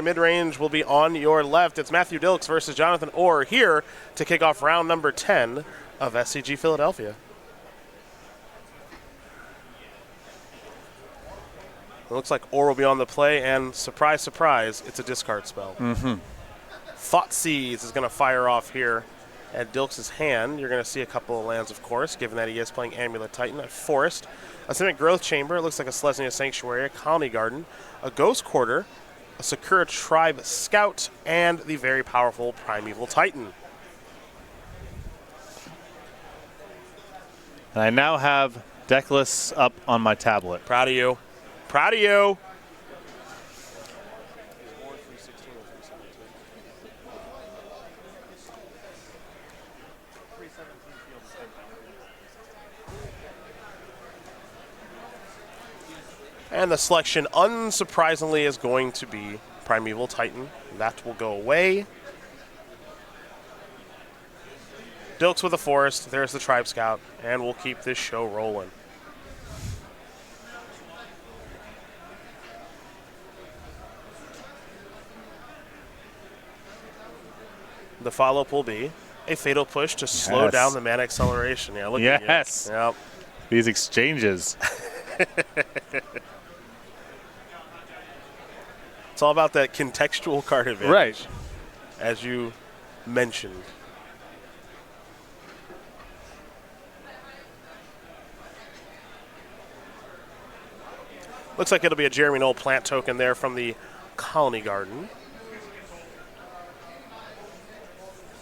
Mid-range will be on your left. It's Matthew Dilks versus Joanathan Orr here to kick off round number 10 of SCG Philadelphia. It looks like Orr will be on the play, and surprise, surprise, it's a discard spell. Thoughtseize is going to fire off here at Dilks' hand. You're going to see a couple of lands, of course, given that he is playing Amulet Titan, a Forest, a Simic Growth Chamber, it looks like a Selesnya Sanctuary, a Colony Garden, a Ghost Quarter, a Sakura Tribe Scout, and the very powerful Primeval Titan. And I now have deck lists up on my tablet. Proud of you. Proud of you. And the selection, unsurprisingly, is going to be Primeval Titan. That will go away. Dilks with a Forest. There's the Tribe Scout. And we'll keep this show rolling. The follow-up will be a Fatal Push to slow down the mana acceleration. Yeah, look at you. Yes. Yep. These exchanges. It's all about that contextual card advantage. Right. As you mentioned. Looks like it'll be a Jeremy Knoll plant token there from the Colony Garden.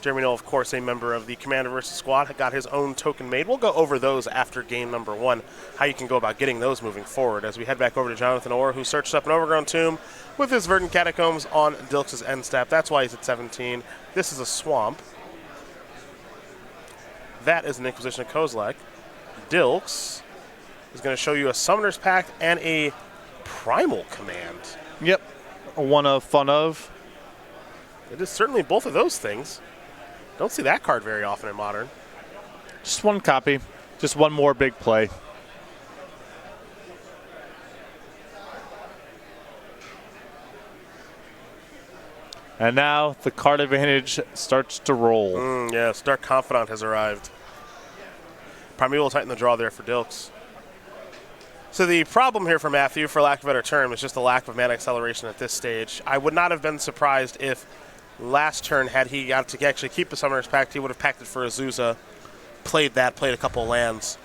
Jeremy Knoll, of course, a member of the Commander vs. Squad, got his own token made. We'll go over those after game number 1, how you can go about getting those moving forward, as we head back over to Joanathan Orr, who searched up an Overgrown Tomb with his Verdant Catacombs on Dilks' end step. That's why he's at 17. This is a Swamp. That is an Inquisition of Kozilek. Dilks is going to show you a Summoner's Pact and a Primal Command. Yep. One of, fun of. It is certainly both of those things. Don't see that card very often in Modern. Just one copy. Just one more big play. And now the card advantage starts to roll. Yes, Dark Confidant has arrived. Primeval Titan the draw there for Dilks. So the problem here for Matthew, for lack of a better term, is just the lack of mana acceleration at this stage. I would not have been surprised if last turn, had he got to actually keep the Summoner's Pact, he would have packed it for Azusa, played a couple lands,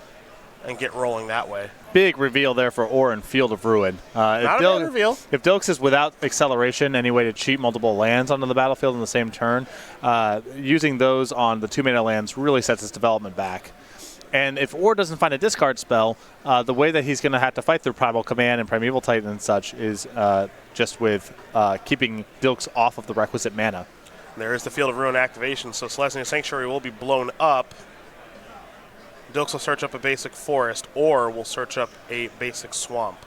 and get rolling that way. Big reveal there for Orr in Field of Ruin. Not a bad reveal. If Dilks is without acceleration, any way to cheat multiple lands onto the battlefield in the same turn, using those on the 2-mana lands really sets his development back. And if Orr doesn't find a discard spell, the way that he's going to have to fight through Primal Command and Primeval Titan and such is just with keeping Dilks off of the requisite mana. There is the Field of Ruin activation, so Selesnya Sanctuary will be blown up. Dilks will search up a basic Forest, or will search up a basic Swamp.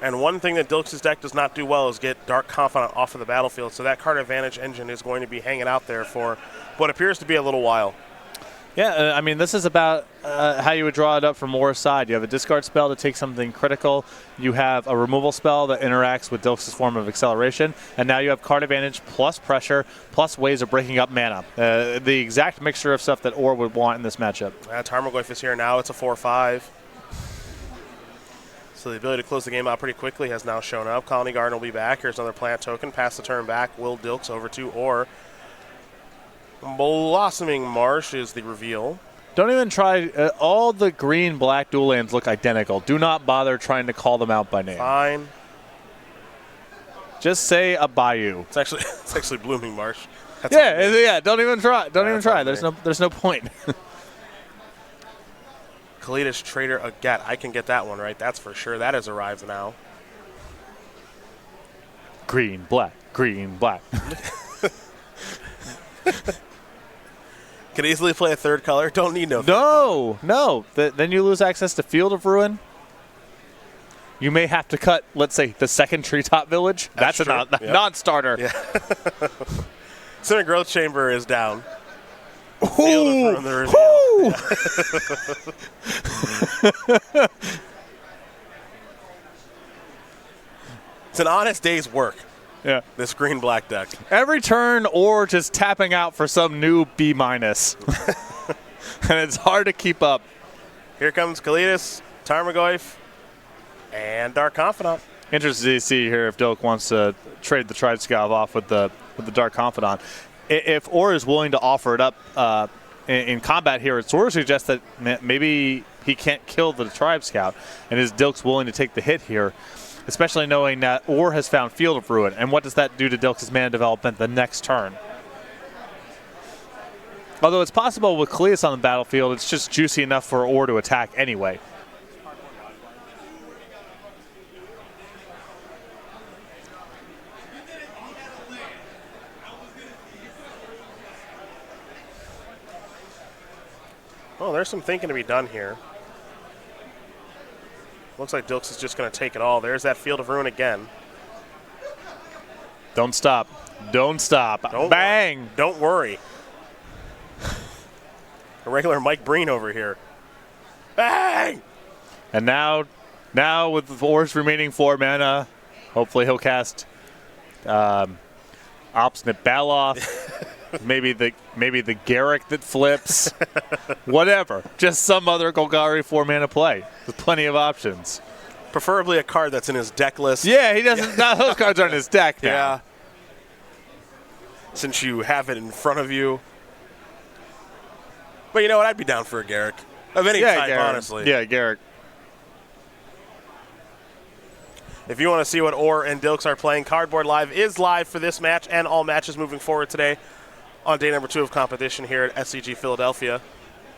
And one thing that Dilks' deck does not do well is get Dark Confidant off of the battlefield, so that card advantage engine is going to be hanging out there for what appears to be a little while. Yeah, I mean, this is about how you would draw it up from Orr's side. You have a discard spell to take something critical. You have a removal spell that interacts with Dilks' form of acceleration. And now you have card advantage plus pressure plus ways of breaking up mana. The exact mixture of stuff that Orr would want in this matchup. Tarmogoyf is here now. It's a 4-5. So the ability to close the game out pretty quickly has now shown up. Colony Garden will be back. Here's another plant token. Pass the turn back. Will Dilks over to Orr. Blossoming Marsh is the reveal. Don't even try. All the green-black dual lands look identical. Do not bother trying to call them out by name. Fine. Just say a bayou. It's actually Blooming Marsh. Yeah. Don't even try. Don't even try. There's no point. Kalidas Trader Agat. I can get that one right. That's for sure. That has arrived now. Green, black, green, black. Can easily play a third color. Don't need no. No. Then you lose access to Field of Ruin. You may have to cut, let's say, the second Treetop Village. That's a non-starter. Yeah. Simic Growth Chamber is down. Ooh. It's an honest day's work, Yeah. this green-black deck. Every turn or just tapping out for some new B-. And it's hard to keep up. Here comes Kalidas, Tarmogoyf, and Dark Confidant. Interested to see here if Dilk wants to trade the Tribe Scav off with the Dark Confidant. If Or is willing to offer it up in combat here, it sort of suggests that maybe he can't kill the Tribe Scout, and is Dilks willing to take the hit here, especially knowing that Or has found Field of Ruin. And what does that do to Dilks' mana development the next turn? Although it's possible with Kalidas on the battlefield, it's just juicy enough for Or to attack anyway. Oh, there's some thinking to be done here. Looks like Dilks is just going to take it all. There's that Field of Ruin again. Don't stop. Don't stop. Bang! Don't worry. A regular Mike Breen over here. Bang! And now with Or's remaining 4 mana, hopefully he'll cast Obstinate Baloth. maybe the Garrick that flips. Whatever. Just some other Golgari 4-mana play. There's plenty of options. Preferably a card that's in his deck list. Yeah, he doesn't. Now those cards are in his deck now. Yeah. Since you have it in front of you. But you know what? I'd be down for a Garrick. Of any type, Garrick. honestly. Yeah, Garrick. If you want to see what Or and Dilks are playing, Cardboard Live is live for this match and all matches moving forward today on day number 2 of competition here at SCG Philadelphia.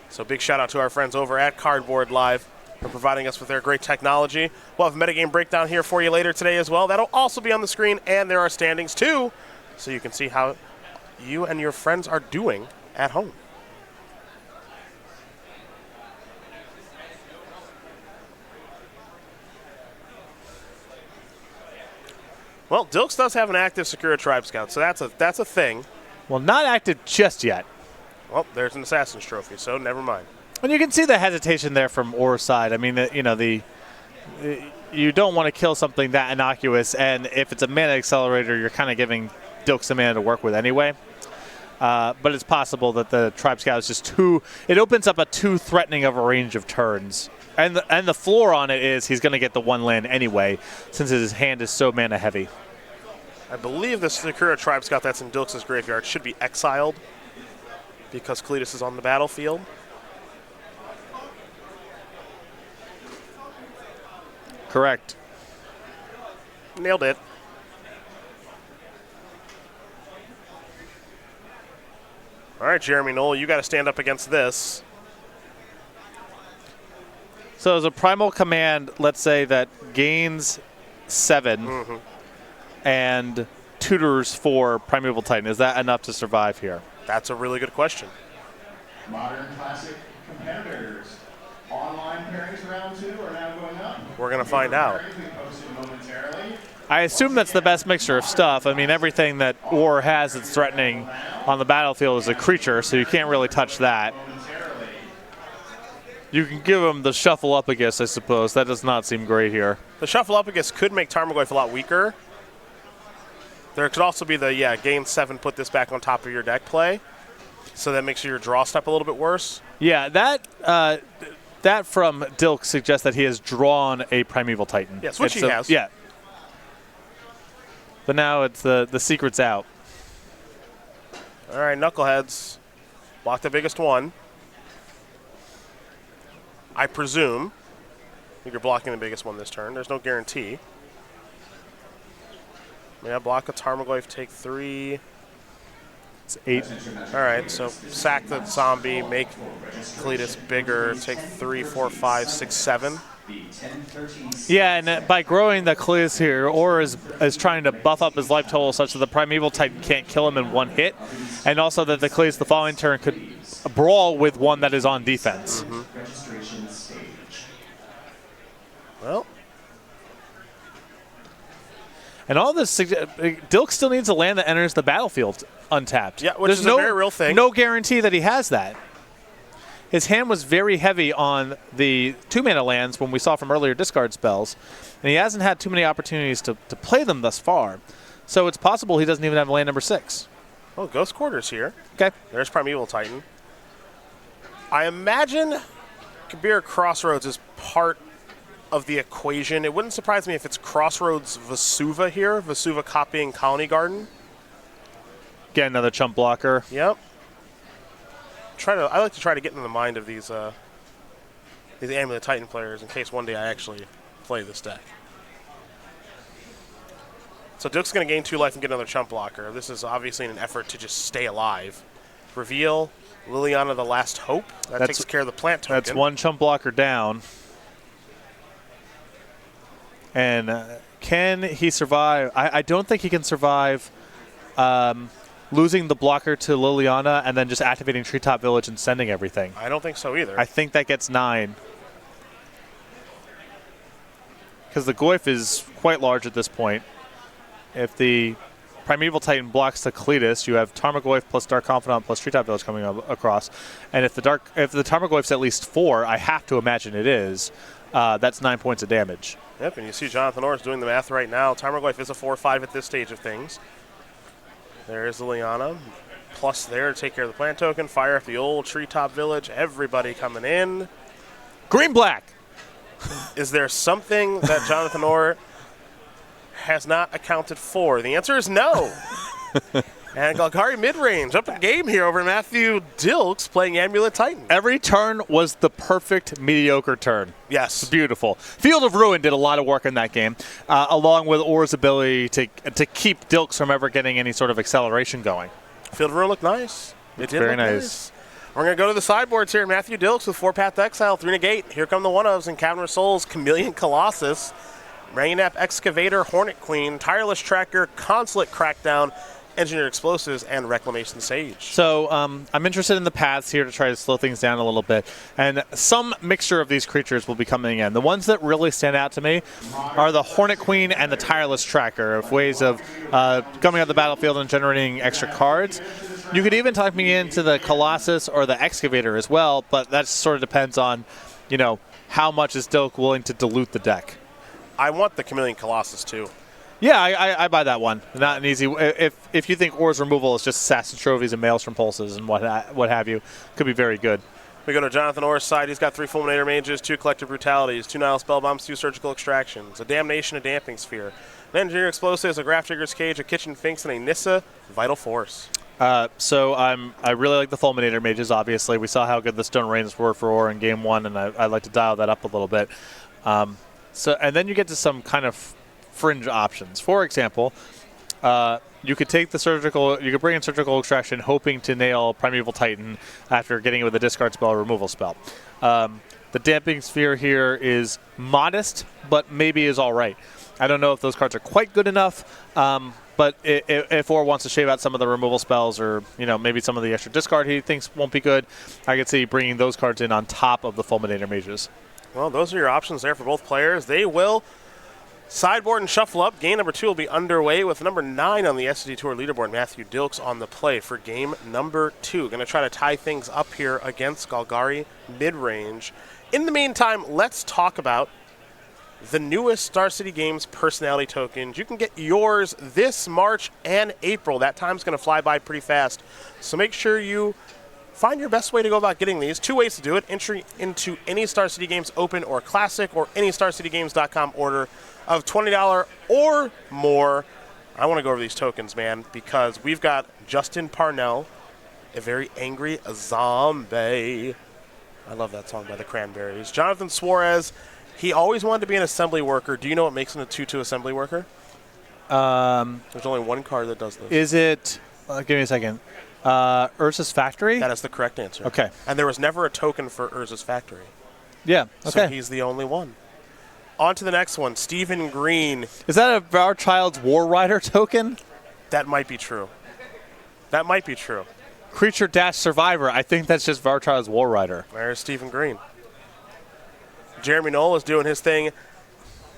So big shout out to our friends over at Cardboard Live for providing us with their great technology. We'll have a metagame breakdown here for you later today as well. That'll also be on the screen, and there are standings too, so you can see how you and your friends are doing at home. Well, Dilks does have an active Sakura Tribe Scout, so that's a thing. Well, not active just yet. Well, there's an Assassin's Trophy, so never mind. And you can see the hesitation there from Or's side. I mean, you don't want to kill something that innocuous, and if it's a mana accelerator, you're kind of giving Dilks some mana to work with anyway. But it's possible that the Tribe Scout is just too. It opens up a too threatening of a range of turns, and the floor on it is he's going to get the 1 land anyway, since his hand is so mana heavy. I believe the Sakura Tribe Scout that's in Dilks' graveyard should be exiled because Kalidas is on the battlefield. Correct. Nailed it. All right, Jeremy Knoll, you got to stand up against this. So as a primal command, let's say that gains 7 and tutors for Primeval Titan. Is that enough to survive here? That's a really good question. Modern Classic competitors. Online pairings round 2 are now going up. We're going to find out. We posted momentarily. I assume that's the best mixture of stuff. I mean, everything that Or has that's threatening on the battlefield is a creature, so you can't really touch that. You can give him the Shuffle-Upagus, I suppose. That does not seem great here. The Shuffle-Upagus could make Tarmogoyf a lot weaker. There could also be the, gain 7, put this back on top of your deck play. So that makes your draw step a little bit worse. Yeah, that from Dilk suggests that he has drawn a Primeval Titan. Yes, which he has. Yeah. But now it's the secret's out. All right, Knuckleheads. Block the biggest one. I presume you're blocking the biggest one this turn. There's no guarantee. Yeah, block a Tarmogoyf, take 3. It's 8. All right, so sack the zombie, make Kalidas bigger, take 3, 4, 5, 6, 7. Yeah, and by growing the Kalidas here, Or is trying to buff up his life total such that the Primeval Titan can't kill him in 1 hit, and also that the Kalidas the following turn could brawl with one that is on defense. Well. And all this, Dilk still needs a land that enters the battlefield untapped. Yeah, which is a very real thing. No guarantee that he has that. his hand was very heavy on the 2-mana lands when we saw from earlier discard spells, and he hasn't had too many opportunities to play them thus far. So it's possible he doesn't even have land number 6. Oh, Ghost Quarters here. Okay. There's Primeval Titan. I imagine Kabir Crossroads is part of the equation. It wouldn't surprise me if it's Crossroads Vesuva here, Vesuva copying Colony Garden. Get another chump blocker. Yep. I like to try to get in the mind of these Amulet Titan players in case one day I actually play this deck. So Dilks is going to gain 2 life and get another chump blocker. This is obviously in an effort to just stay alive. Reveal Liliana the Last Hope. That takes care of the plant token. That's 1 chump blocker down. And can he survive? I don't think he can survive losing the blocker to Liliana and then just activating Treetop Village and sending everything. I don't think so either. I think that gets 9. Because the Goyf is quite large at this point. If the Primeval Titan blocks the Cletus, you have Tarmogoyf plus Dark Confidant plus Treetop Village coming across. And if the Tarmogoyf's at least 4, I have to imagine it is, that's 9 points of damage. Yep, and you see Joanathan Orr is doing the math right now. Tarmogoyf is a 4/5 at this stage of things. There's Liliana. Plus there to take care of the plant token. Fire up the old Treetop Village. Everybody coming in. Green-black! Is there something that Joanathan Orr has not accounted for? The answer is no. And Golgari mid-range up in game here over Matthew Dilks playing Amulet Titan. Every turn was the perfect mediocre turn. Yes. Beautiful. Field of Ruin did a lot of work in that game, along with Orr's ability to keep Dilks from ever getting any sort of acceleration going. Field of Ruin looked nice. It did very look nice. We're going to go to the sideboards here. Matthew Dilks with 4-path Exile, 3 negate. Here come the one-ofs in Cavern of Souls, Chameleon Colossus, Rainap Excavator, Hornet Queen, Tireless Tracker, Consulate Crackdown, Engineered Explosives, and Reclamation Sage. So I'm interested in the paths here to try to slow things down a little bit. And some mixture of these creatures will be coming in. The ones that really stand out to me are the Hornet Queen and the Tireless Tracker, of ways of coming out the battlefield and generating extra cards. You could even talk me into the Colossus or the Excavator as well, but that sort of depends on, how much is Dilk willing to dilute the deck. I want the Chameleon Colossus, too. Yeah, I buy that one. Not an easy. If you think Orr's removal is just Assassin Trophies and Maelstrom Pulses and what have you, could be very good. We go to Joanathan Orr's side. He's got 3 Fulminator Mages, 2 Collective Brutalities, 2 Nile Spellbombs, 2 Surgical Extractions, a Damnation, a Damping Sphere, an Engineered Explosives, a Graph Digger's Cage, a Kitchen Finks, and a Nissa Vital Force. So I really like the Fulminator Mages, obviously. We saw how good the Stone Rains were for Orr in Game 1, and I'd like to dial that up a little bit. And then you get to some kind of fringe options. For example, you could take you could bring in Surgical Extraction hoping to nail Primeval Titan after getting it with a discard spell or removal spell. The Damping Sphere here is modest, but maybe is all right. I don't know if those cards are quite good enough, but if Orr wants to shave out some of the removal spells or maybe some of the extra discard he thinks won't be good, I could see bringing those cards in on top of the Fulminator Mages. Well, those are your options there for both players. They will sideboard and shuffle up. Game number 2 will be underway with number 9 on the SCG Tour leaderboard, Matthew Dilks, on the play for game number 2. Going to try to tie things up here against Golgari mid-range. In the meantime, let's talk about the newest Star City Games personality tokens. You can get yours this March and April. That time's going to fly by pretty fast. So make sure you find your best way to go about getting these. 2 ways to do it. Entry into any Star City Games Open or Classic or any StarCityGames.com order of $20 or more. I want to go over these tokens, man, because we've got Justin Parnell, a very angry zombie. I love that song by the Cranberries. Jonathan Suarez, he always wanted to be an assembly worker. Do you know what makes him a 2/2 assembly worker? There's only one card that does this. Is it, give me a second, Urza's Factory? That is the correct answer. Okay. And there was never a token for Urza's Factory. Yeah, okay. So he's the only one. On to the next one, Stephen Green. Is that a Our Child's War Rider token? That might be true. That might be true. Creature Dash Survivor. I think that's just Our Child's War Rider. There's Stephen Green. Jeremy Knoll is doing his thing,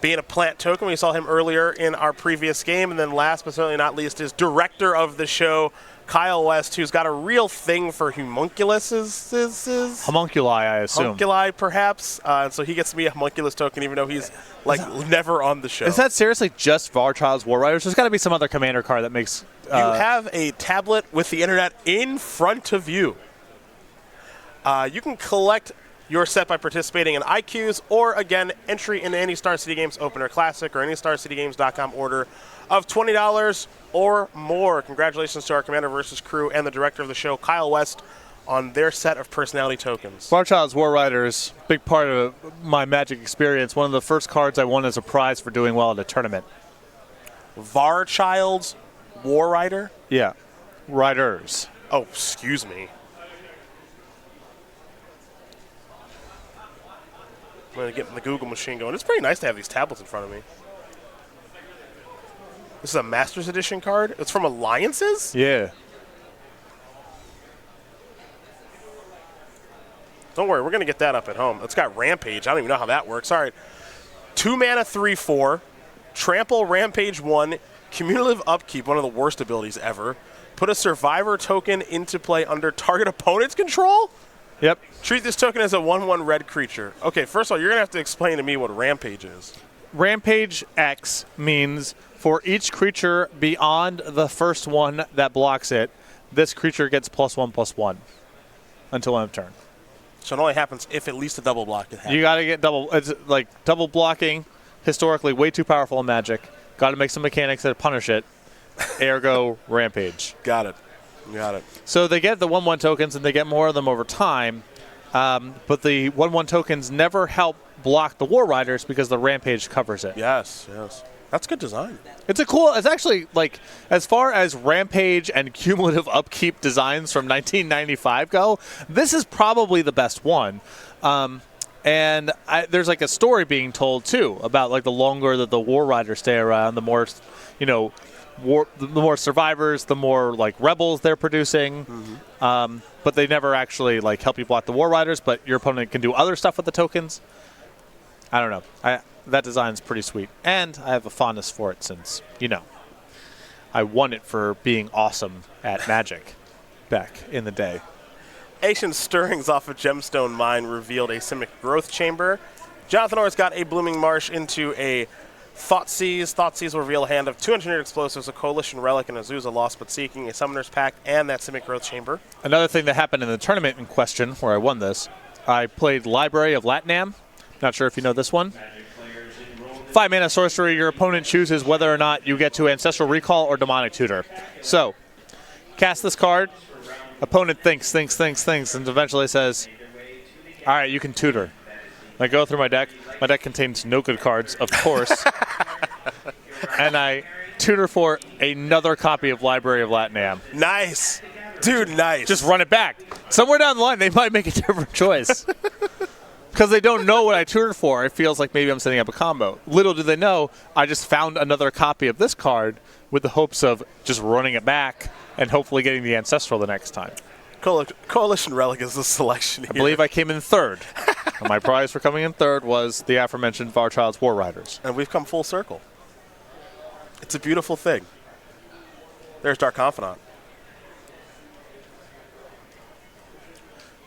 being a plant token. We saw him earlier in our previous game. And then last but certainly not least is director of the show, Kyle West, who's got a real thing for homunculuses. Homunculi, I assume. Homunculi, perhaps. And so he gets to be a homunculus token, even though he's never on the show. Is that seriously just Varchild's War Riders? There's got to be some other commander card that makes. You have a tablet with the internet in front of you. You can collect your set by participating in IQs or, again, entry into any Star City Games Open or Classic or any StarCityGames.com order of $20 or more. Congratulations to our Commander versus crew and the director of the show, Kyle West, on their set of personality tokens. Varchild's War Riders, big part of my Magic experience. One of the first cards I won as a prize for doing well at a tournament. Varchild's War Rider? Yeah. Riders. Oh, excuse me. I'm going to get the Google machine going. It's pretty nice to have these tablets in front of me. This is a Masters Edition card? It's from Alliances? Yeah. Don't worry, we're going to get that up at home. It's got Rampage. I don't even know how that works. All right. 2 mana, 3/4. Trample, Rampage 1. Cumulative Upkeep, one of the worst abilities ever. Put a Survivor token into play under target opponent's control? Yep. Treat this token as a 1/1 red creature. Okay, first of all, you're going to have to explain to me what Rampage is. Rampage X means for each creature beyond the first one that blocks it, this creature gets +1/+1 until end of turn. So it only happens if at least a double block it happens. You got to get double. It's like double blocking, historically way too powerful in Magic. Got to make some mechanics that punish it. Ergo, Rampage. Got it. So they get the 1/1 tokens, and they get more of them over time. But the 1/1 tokens never help block the War Riders because the Rampage covers it. Yes. That's good design. It's actually, like, as far as Rampage and cumulative upkeep designs from 1995 go, this is probably the best one. And there's, like, a story being told, too, about, like, the longer that the War Riders stay around, the more, the more survivors, the more, like, rebels they're producing. Mm-hmm. But they never actually, like, help you block the War Riders, but your opponent can do other stuff with the tokens. I don't know. That design's pretty sweet. And I have a fondness for it since, I won it for being awesome at Magic back in the day. Ancient Stirrings off of Gemstone Mine revealed a Simic Growth Chamber. Joanathan Orr's got a Blooming Marsh into a Thoughtseize. Thoughtseizes will reveal a hand of 200 explosives, a Coalition Relic, and Azusa Lost But Seeking, a Summoner's Pact, and that Simic Growth Chamber. Another thing that happened in the tournament in question, where I won this, I played Library of Latnam. Not sure if you know this one. 5 mana sorcery, your opponent chooses whether or not you get to Ancestral Recall or Demonic Tutor. So, cast this card, opponent thinks, and eventually says, all right, you can tutor. I go through my deck. My deck contains no good cards, of course. And I tutor for another copy of Library of Latnam. Nice. Dude, nice. Just run it back. Somewhere down the line, they might make a different choice. Because they don't know what I tutored for. It feels like maybe I'm setting up a combo. Little do they know, I just found another copy of this card with the hopes of just running it back and hopefully getting the Ancestral the next time. Coalition Relic is the selection here. I believe I came in third. And my prize for coming in third was the aforementioned Varchild's War Riders. And we've come full circle. It's a beautiful thing. There's Dark Confidant.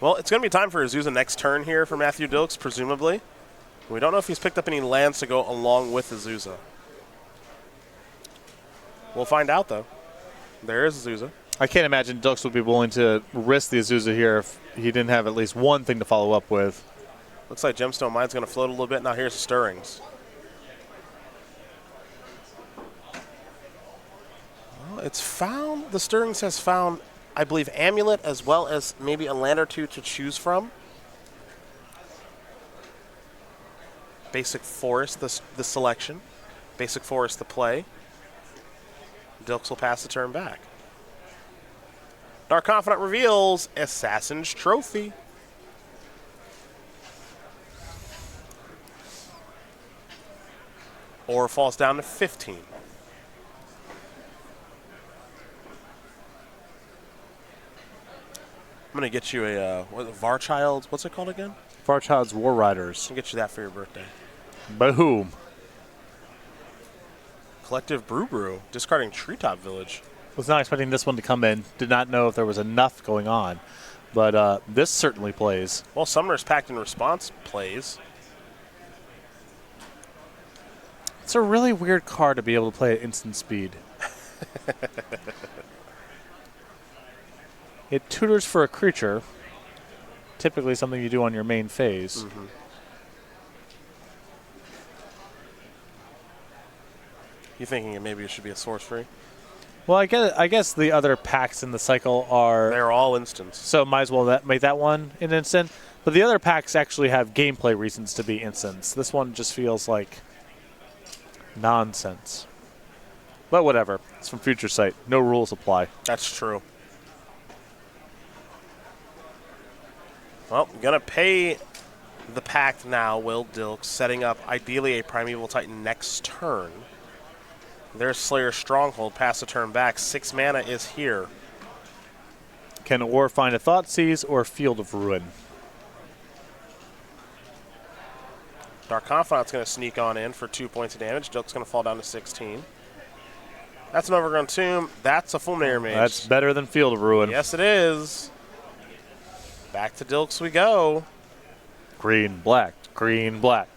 Well, it's going to be time for Azusa next turn here for Matthew Dilks, presumably. We don't know if he's picked up any lands to go along with Azusa. We'll find out, though. There is Azusa. I can't imagine Dilks would be willing to risk the Azusa here if he didn't have at least one thing to follow up with. Looks like Gemstone Mine's going to float a little bit. Now here's the Stirrings. Well, it's found, the Stirrings has found, I believe, Amulet as well as maybe a land or two to choose from. Basic Forest, the selection. Basic Forest, the play. Dilks will pass the turn back. Dark Confidant reveals Assassin's Trophy. Or falls down to 15. I'm going to get you a Varchild's, what's it called again? Varchild's War Riders. I'll get you that for your birthday. Boom. Collective Brew, discarding Treetop Village. Was not expecting this one to come in. Did not know if there was enough going on. But this certainly plays. Well, Summoner's Pact in response plays. It's a really weird card to be able to play at instant speed. It tutors for a creature, typically something you do on your main phase. Mm-hmm. You thinking maybe it should be a source free? Well, I guess the other packs in the cycle are... They're all instants. So might as well make that one an instant. But the other packs actually have gameplay reasons to be instants. This one just feels like nonsense. But whatever. It's from Future Sight. No rules apply. That's true. Well, gonna pay the pact now, will Dilks, setting up ideally a Primeval Titan next turn. There's Slayer's Stronghold, pass the turn back. 6 mana is here. Can Or find a Thoughtseize or Field of Ruin? Dark Confidant's going to sneak on in for 2 points of damage. Dilks going to fall down to 16. That's an Overgrown Tomb. That's a Fulminator Mage. That's better than Field of Ruin. Yes, it is. Back to Dilks we go. Green, black, green, black.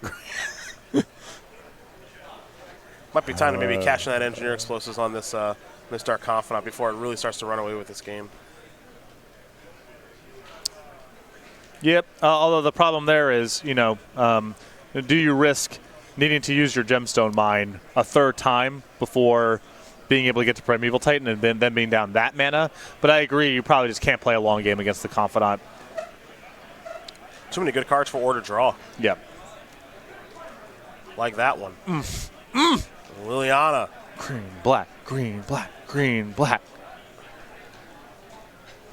Might be time to maybe cash in that Engineer Explosives on this this Dark Confidant before it really starts to run away with this game. Yep. Although the problem there is, do you risk needing to use your Gemstone Mine a third time before being able to get to Primeval Titan and then being down that mana? But I agree, you probably just can't play a long game against the Confidant. Too many good cards for Or to draw. Yep. Like that one. Liliana. Green, black, green, black, green, black.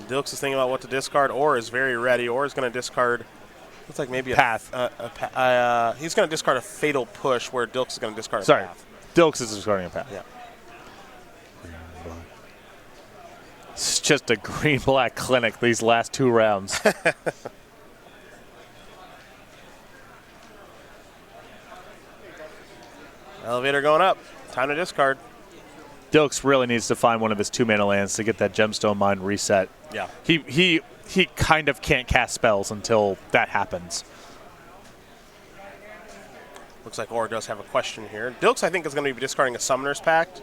Dilks is thinking about what to discard. Or is very ready. Or is going to discard. Looks like maybe Path. He's going to discard a Fatal Push, where Dilks is going to discard a Sorry, Path. Dilks is discarding a path. Yeah. It's just a green-black clinic these last 2 rounds. Elevator going up. Time to discard. Dilks really needs to find one of his 2-mana lands to get that Gemstone Mine reset. Yeah. He kind of can't cast spells until that happens. Looks like Or does have a question here. Dilks, I think, is going to be discarding a Summoner's Pact.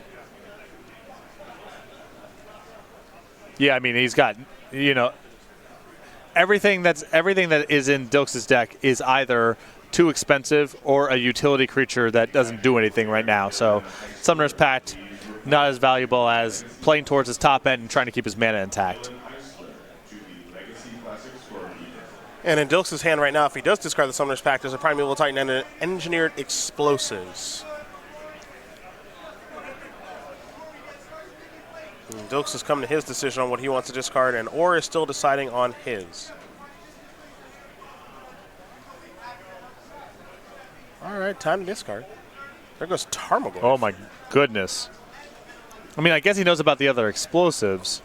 Yeah, I mean, he's got, everything that is in Dilks' deck is either too expensive or a utility creature that doesn't do anything right now. So Summoner's Pact, not as valuable as playing towards his top end and trying to keep his mana intact. And in Dilks' hand right now, if he does discard the Summoner's Pact, there's a Primeval Titan and an Engineered Explosives. And Dilks has come to his decision on what he wants to discard, and Or is still deciding on his. All right, time to discard. There goes Tarmogoyf. Oh, my goodness. I mean, I guess he knows about the other explosives,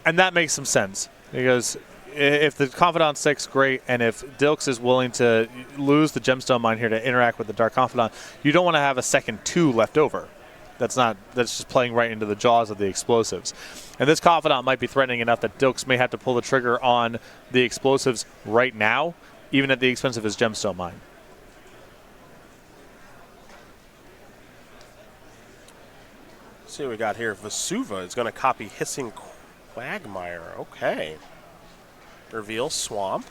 and that makes some sense. Because if the Confidant 6, great, and if Dilks is willing to lose the Gemstone Mine here to interact with the Dark Confidant, you don't want to have a second 2 left over. That's just playing right into the jaws of the explosives. And this Confidant might be threatening enough that Dilks may have to pull the trigger on the explosives right now, even at the expense of his Gemstone Mine. Let's see what we got here. Vesuva is going to copy Hissing Quagmire. Okay. Reveal Swamp.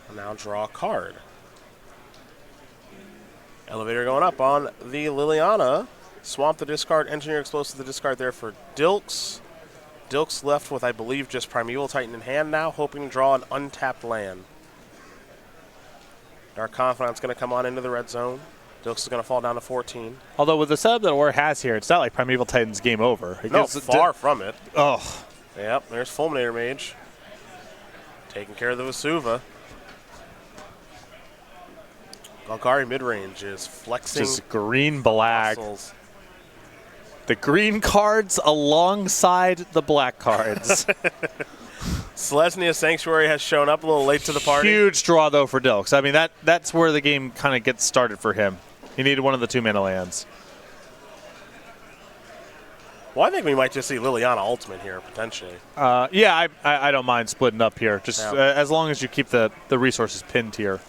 And now draw a card. Elevator going up on the Liliana. Swamp the discard, Engineer Explosive the discard there for Dilks. Dilks left with, I believe, just Primeval Titan in hand now, hoping to draw an untapped land. Dark Confidant's going to come on into the red zone. Dilks is going to fall down to 14. Although with the setup that Or has here, it's not like Primeval Titan's game over. No, far from it. Oh. Yep, there's Fulminator Mage. Taking care of the Vesuva. Golgari midrange is flexing. Just green-black. Muscles. The green cards alongside the black cards. Selesnya Sanctuary has shown up a little late to the party. Huge draw, though, for Dilks. I mean, that's where the game kind of gets started for him. He needed one of the 2-mana lands. Well, I think we might just see Liliana Ultimate here, potentially. Yeah, I don't mind splitting up here, just as long as you keep the resources pinned here.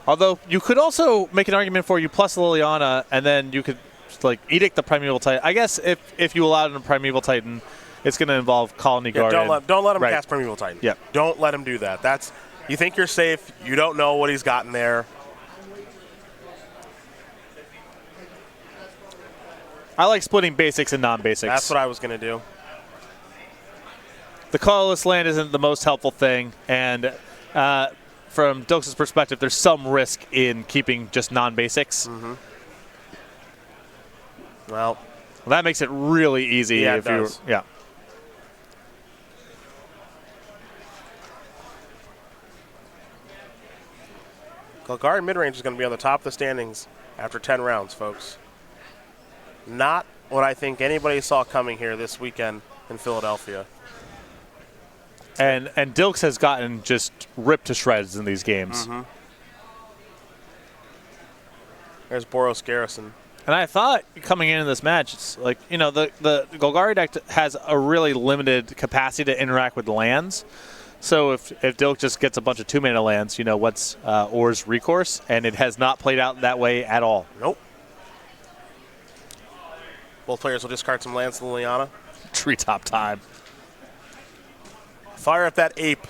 Although, you could also make an argument for you plus Liliana, and then you could like Edict the Primeval Titan. I guess if you allowed in a Primeval Titan, it's going to involve Colony Guardian. Don't let him cast Primeval Titan. Yep. Don't let him do that. You think you're safe. You don't know what he's gotten there. I like splitting basics and non-basics. That's what I was going to do. The colorless land isn't the most helpful thing, and from Dilks' perspective, there's some risk in keeping just non-basics. Well, that makes it really easy. Yeah, if it does. Yeah. Golgari midrange is going to be on the top of the standings after 10 rounds, folks. Not what I think anybody saw coming here this weekend in Philadelphia. And Dilks has gotten just ripped to shreds in these games. There's Boros Garrison. And I thought coming into this match, it's like, you know, the Golgari deck has a really limited capacity to interact with lands. So if Dilk just gets a bunch of 2-mana lands, you know, what's Or's recourse? And it has not played out that way at all. Nope. Both players will discard some lands to Liliana. Treetop time. Fire up that ape.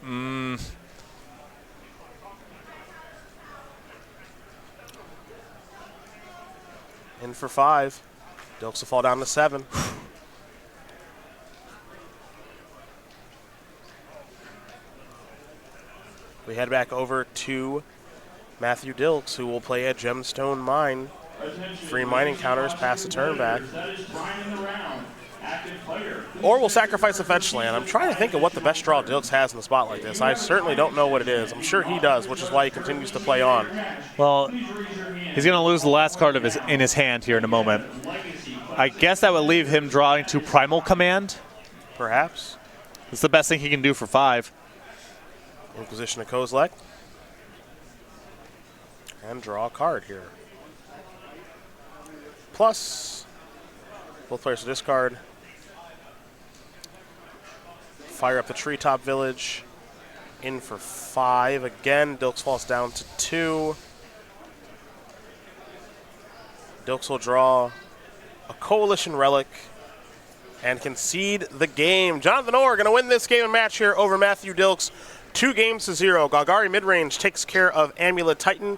In for 5. Dilks will fall down to 7. We head back over to Matthew Dilks, who will play a Gemstone Mine. 3 mining counters past the turn back. Or we'll sacrifice a fetch land. I'm trying to think of what the best draw Dilks has in the spot like this. I certainly don't know what it is. I'm sure he does, which is why he continues to play on. Well, he's going to lose the last card of in his hand here in a moment. I guess that would leave him drawing to Primal Command. Perhaps. It's the best thing he can do for 5. Inquisition of Kozilek. And draw a card here. Plus, both players will discard. Fire up the Treetop Village. In for 5. Again, Dilks falls down to 2. Dilks will draw a Coalition Relic and concede the game. Joanathan Orr going to win this game and match here over Matthew Dilks. 2-0. Golgari midrange takes care of Amulet Titan.